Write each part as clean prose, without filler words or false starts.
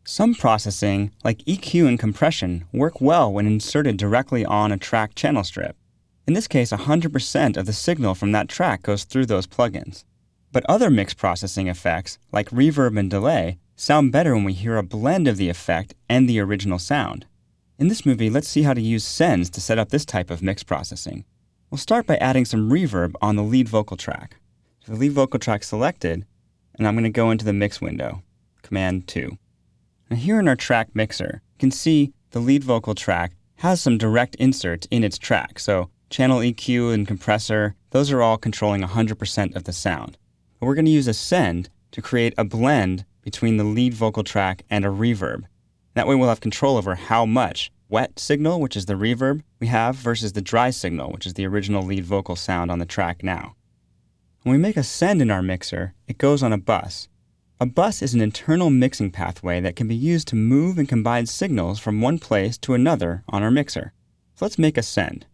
Some processing, like EQ and compression, work well when inserted directly on a track channel strip. In this case, 100% of the signal from that track goes through those plugins. But other mix processing effects, like reverb and delay, sound better when we hear a blend of the effect and the original sound. In this movie, let's see how to use sends to set up this type of mix processing. We'll start by adding some reverb on the lead vocal track. So the lead vocal track selected, and I'm going to go into the mix window, Command 2. Now here in our track mixer, you can see the lead vocal track has some direct inserts in its track. So channel EQ and compressor, those are all controlling 100% of the sound. But we're going to use a send to create a blend between the lead vocal track and a reverb. That way we'll have control over how much wet signal, which is the reverb, we have versus the dry signal, which is the original lead vocal sound on the track now. When we make a send in our mixer, it goes on a bus. A bus is an internal mixing pathway that can be used to move and combine signals from one place to another on our mixer. So let's make a send.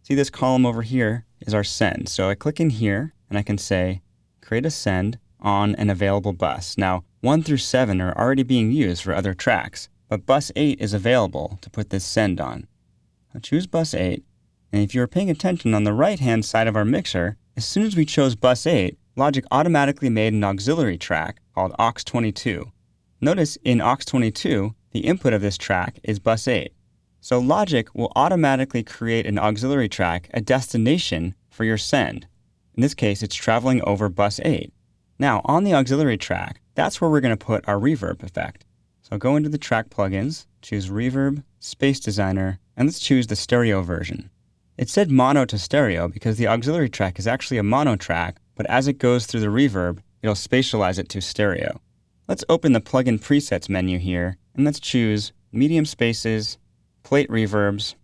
See this column over here is our send. So I click in here and I can say, create a send on an available bus. Now, 1 through 7 are already being used for other tracks, but bus 8 is available to put this send on. I'll choose bus 8, and if you were paying attention on the right-hand side of our mixer, as soon as we chose bus 8, Logic automatically made an auxiliary track called SC02. Notice in SC02, the input of this track is bus 8. So Logic will automatically create an auxiliary track, a destination for your send. In this case, it's traveling over bus 8. Now, on the auxiliary track, that's where we're going to put our reverb effect. So go into the track plugins, choose Reverb, Space Designer, and let's choose the stereo version. It said mono to stereo because the auxiliary track is actually a mono track, but as it goes through the reverb, it'll spatialize it to stereo. Let's open the plugin presets menu here, and let's choose medium spaces, plate reverbs,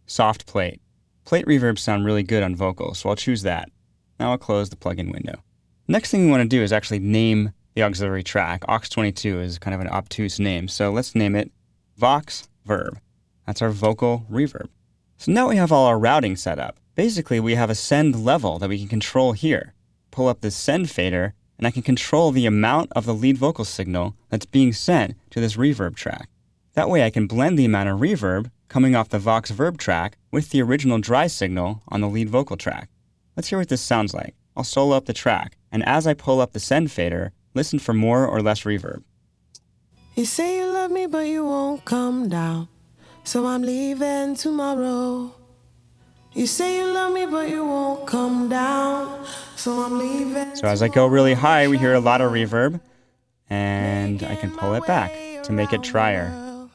soft plate. Plate reverbs sound really good on vocals, so I'll choose that. Now I'll close the plugin window. Next thing we want to do is actually name the auxiliary track. SC02 is kind of an obtuse name, so let's name it Vox Verb. That's our vocal reverb. So now we have all our routing set up. Basically, we have a send level that we can control here. Pull up this send fader, and I can control the amount of the lead vocal signal that's being sent to this reverb track. That way I can blend the amount of reverb coming off the Vox Verb track with the original dry signal on the lead vocal track. Let's hear what this sounds like. I'll solo up the track, and as I pull up the send fader, listen for more or less reverb. You say you love me, but you won't come down, so I'm leaving tomorrow. You say you love me, but you won't come down, so I'm leaving. So as I go really high, we hear a lot of reverb, and I can pull it back to make it drier.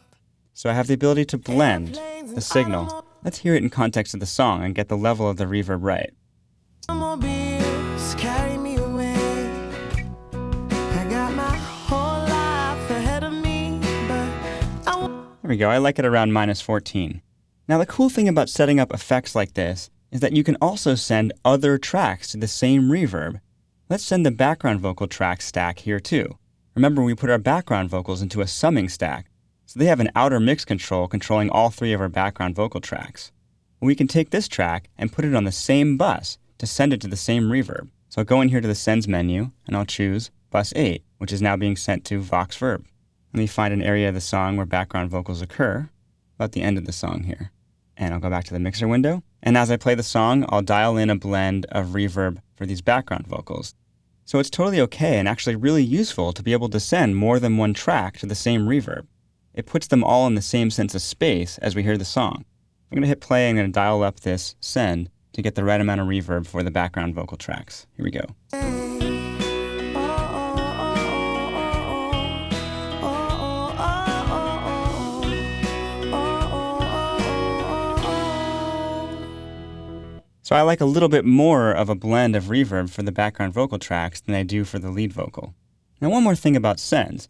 So I have the ability to blend the signal. Let's hear it in context of the song and get the level of the reverb right. Automobiles carry me away. I got my whole life ahead of me, but There we go, I like it around -14. Now the cool thing about setting up effects like this is that you can also send other tracks to the same reverb. Let's send the background vocal track stack here too. Remember, we put our background vocals into a summing stack, so they have an outer mix control controlling all 3 of our background vocal tracks. We can take this track and put it on the same bus to send it to the same reverb. So I'll go in here to the Sends menu, and I'll choose bus 8, which is now being sent to Vox Verb. Let me find an area of the song where background vocals occur, about the end of the song here. And I'll go back to the mixer window, and as I play the song, I'll dial in a blend of reverb for these background vocals. So it's totally okay and actually really useful to be able to send more than one track to the same reverb. It puts them all in the same sense of space as we hear the song. I'm going to hit play and I'm going to dial up this send to get the right amount of reverb for the background vocal tracks. Here we go. So I like a little bit more of a blend of reverb for the background vocal tracks than I do for the lead vocal. Now one more thing about sends.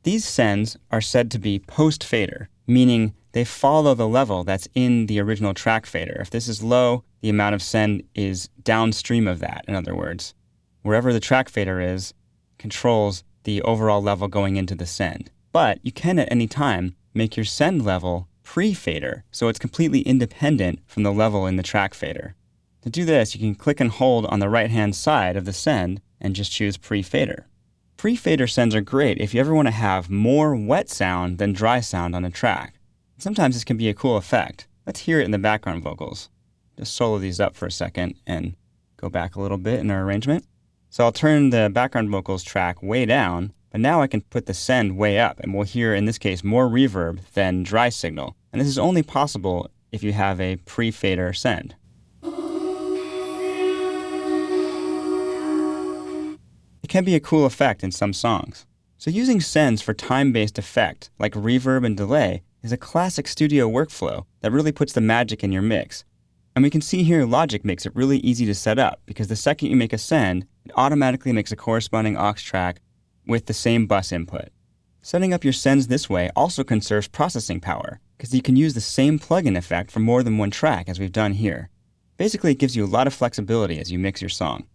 These sends are said to be post-fader, meaning they follow the level that's in the original track fader. If this is low, the amount of send is downstream of that, in other words. Wherever the track fader is, controls the overall level going into the send. But you can at any time make your send level pre-fader, so it's completely independent from the level in the track fader. To do this, you can click and hold on the right-hand side of the send and just choose pre-fader. Pre-fader sends are great if you ever want to have more wet sound than dry sound on a track. Sometimes this can be a cool effect. Let's hear it in the background vocals. Just solo these up for a second and go back a little bit in our arrangement. So I'll turn the background vocals track way down, but now I can put the send way up, and we'll hear, in this case, more reverb than dry signal. And this is only possible if you have a pre-fader send. It can be a cool effect in some songs. So using sends for time-based effect, like reverb and delay, is a classic studio workflow that really puts the magic in your mix. And we can see here Logic makes it really easy to set up, because the second you make a send, it automatically makes a corresponding aux track with the same bus input. Setting up your sends this way also conserves processing power, because you can use the same plugin effect for more than one track as we've done here. Basically, it gives you a lot of flexibility as you mix your song.